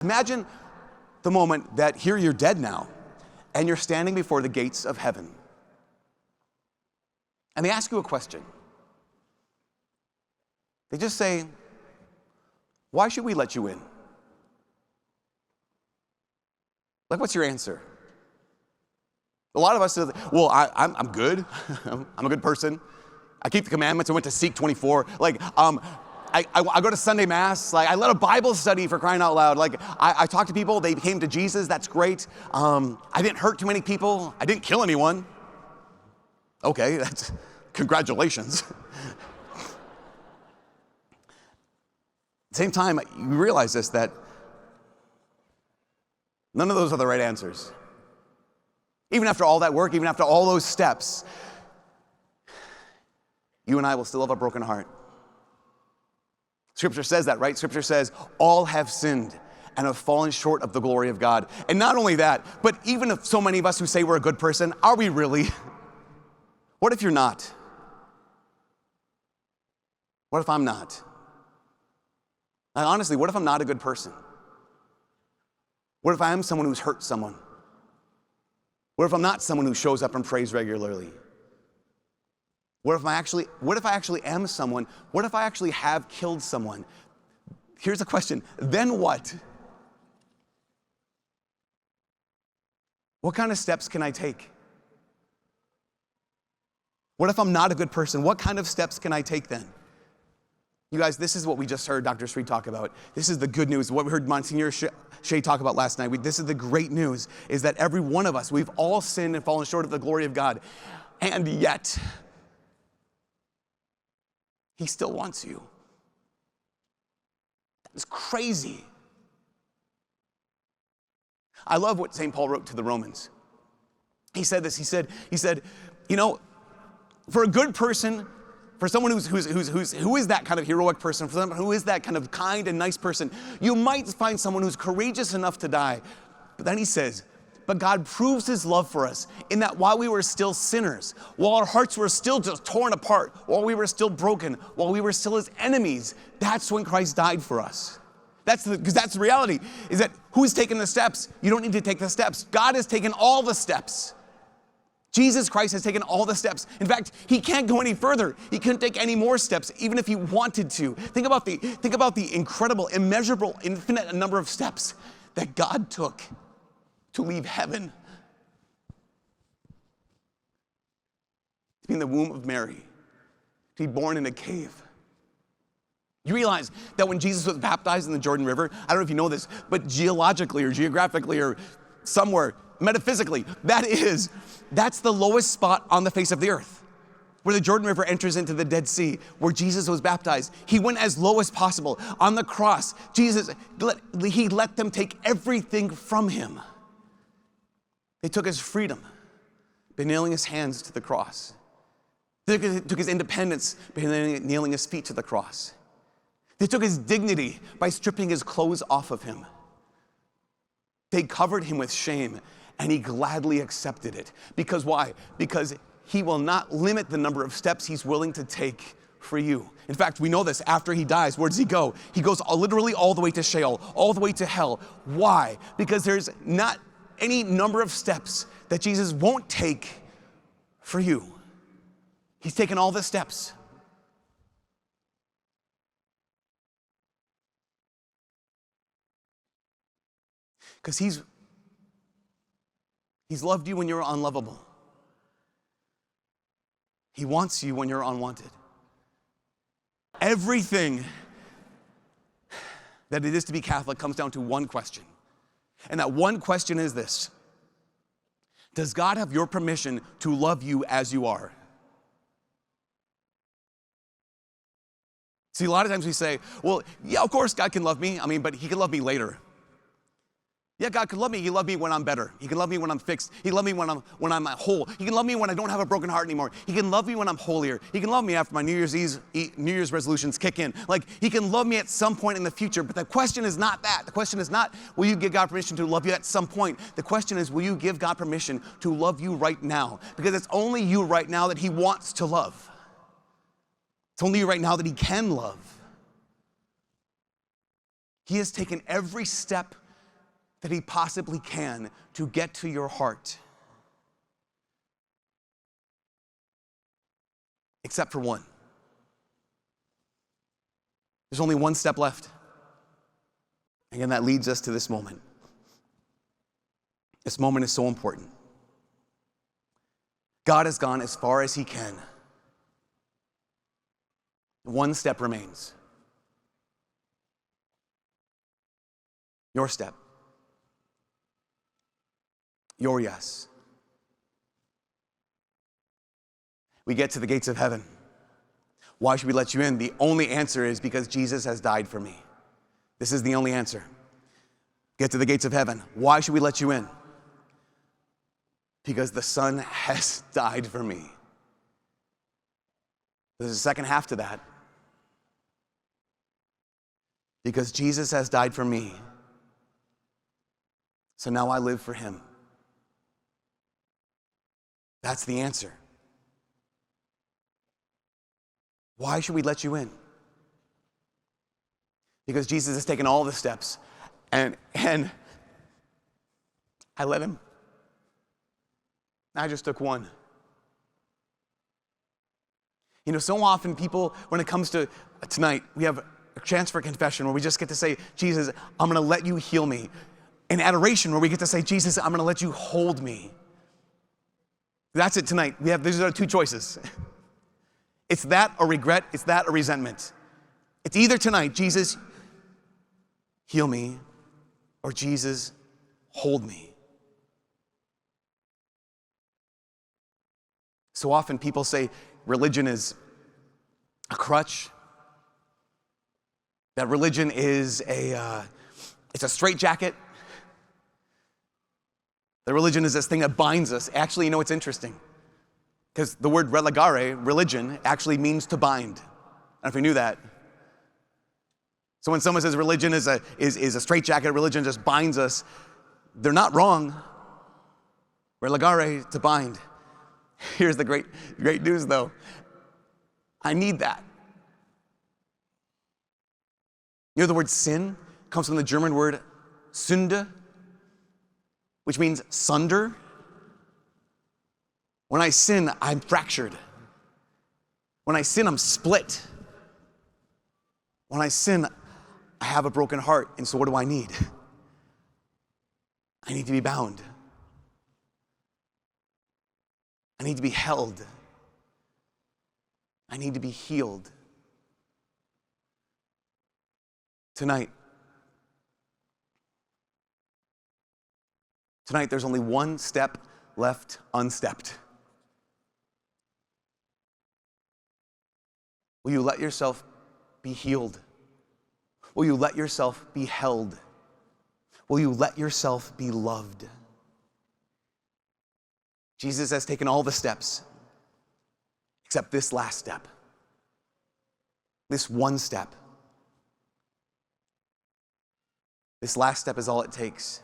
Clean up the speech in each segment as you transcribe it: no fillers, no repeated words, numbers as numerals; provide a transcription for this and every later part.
Imagine the moment that here you're dead now, and you're standing before the gates of heaven. And they ask you a question. They just say, why should we let you in? Like, what's your answer? A lot of us say, well, I'm good. I'm a good person. I keep the commandments. I went to SEEK24. Like, I go to Sunday Mass. Like, I led a Bible study, for crying out loud. Like, I talk to people. They came to Jesus. That's great. I didn't hurt too many people. I didn't kill anyone. Okay, that's congratulations. At the same time, you realize this, that none of those are the right answers. Even after all that work, even after all those steps, you and I will still have a broken heart. Scripture says that, right? Scripture says, all have sinned and have fallen short of the glory of God. And not only that, but even if so many of us who say we're a good person, are we really? What if you're not? What if I'm not? And honestly, what if I'm not a good person? What if I am someone who's hurt someone? What if I'm not someone who shows up and prays regularly? What if I actually am someone? What if I actually have killed someone? Here's the question, then what? What kind of steps can I take? What if I'm not a good person? What kind of steps can I take then? You guys, this is what we just heard Dr. Sri talk about. This is the good news. What we heard Monsignor Shea talk about last night. This is the great news, is that every one of us, we've all sinned and fallen short of the glory of God. And yet, He still wants you. That's crazy. I love what St. Paul wrote to the Romans. He said this, he said, you know, for a good person, for someone who is that kind of heroic person, for someone who is that kind of kind and nice person, you might find someone who's courageous enough to die. But then he says, but God proves His love for us in that while we were still sinners, while our hearts were still just torn apart, while we were still broken, while we were still His enemies, that's when Christ died for us. Because that's the reality, is that who's taken the steps? You don't need to take the steps. God has taken all the steps. Jesus Christ has taken all the steps. In fact, He can't go any further. He couldn't take any more steps, even if He wanted to. Think about the incredible, immeasurable, infinite number of steps that God took to leave heaven, to be in the womb of Mary, to be born in a cave. You realize that when Jesus was baptized in the Jordan River, I don't know if you know this, but geologically or geographically or somewhere metaphysically, that's the lowest spot on the face of the earth, where the Jordan River enters into the Dead Sea, where Jesus was baptized. He went as low as possible. On the cross, He let them take everything from Him. They took His freedom by nailing His hands to the cross. They took His independence by nailing His feet to the cross. They took His dignity by stripping His clothes off of Him. They covered Him with shame, and He gladly accepted it. Because why? Because He will not limit the number of steps He's willing to take for you. In fact, we know this. After He dies, where does He go? He goes literally all the way to Sheol, all the way to hell. Why? Because there's not any number of steps that Jesus won't take for you. He's taken all the steps. Because He's loved you when you're unlovable. He wants you when you're unwanted. Everything that it is to be Catholic comes down to one question. And that one question is this: does God have your permission to love you as you are? See, a lot of times we say, well, yeah, of course God can love me. But He can love me later. Yeah, God can love me. He can love me when I'm better. He can love me when I'm fixed. He can love me when I'm whole. He can love me when I don't have a broken heart anymore. He can love me when I'm holier. He can love me after my New Year's resolutions kick in. Like, He can love me at some point in the future. But the question is not that. The question is not, will you give God permission to love you at some point? The question is, will you give God permission to love you right now? Because it's only you right now that He wants to love. It's only you right now that He can love. He has taken every step that he possibly can to get to your heart. Except for one. There's only one step left. Again, that leads us to this moment. This moment is so important. God has gone as far as he can. One step remains. Your step. Your yes. We get to the gates of heaven. Why should we let you in? The only answer is because Jesus has died for me. This is the only answer. Get to the gates of heaven. Why should we let you in? Because the Son has died for me. There's a second half to that. Because Jesus has died for me. So now I live for him. That's the answer. Why should we let you in? Because Jesus has taken all the steps, and I let him. I just took one. You know, so often people, when it comes to tonight, we have a chance for confession where we just get to say, Jesus, I'm going to let you heal me. And adoration where we get to say, Jesus, I'm going to let you hold me. That's it tonight. These are two choices. It's that or regret. It's that or resentment. It's either tonight, Jesus, heal me, or Jesus, hold me. So often people say religion is a crutch, that religion is it's a straitjacket, that religion is this thing that binds us. Actually, you know, it's interesting. Because the word religare, religion, actually means to bind. I don't know if you knew that. So when someone says religion is a straitjacket, religion just binds us, they're not wrong. Religare, to bind. Here's the great news, though. I need that. You know, the word sin comes from the German word Sünde, which means sunder. When I sin, I'm fractured. When I sin, I'm split. When I sin, I have a broken heart. And so what do I need? I need to be bound. I need to be held. I need to be healed. Tonight, there's only one step left unstepped. Will you let yourself be healed? Will you let yourself be held? Will you let yourself be loved? Jesus has taken all the steps except this last step. This one step. This last step is all it takes.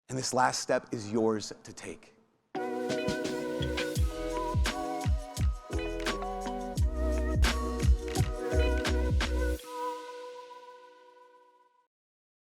And this last step is yours to take.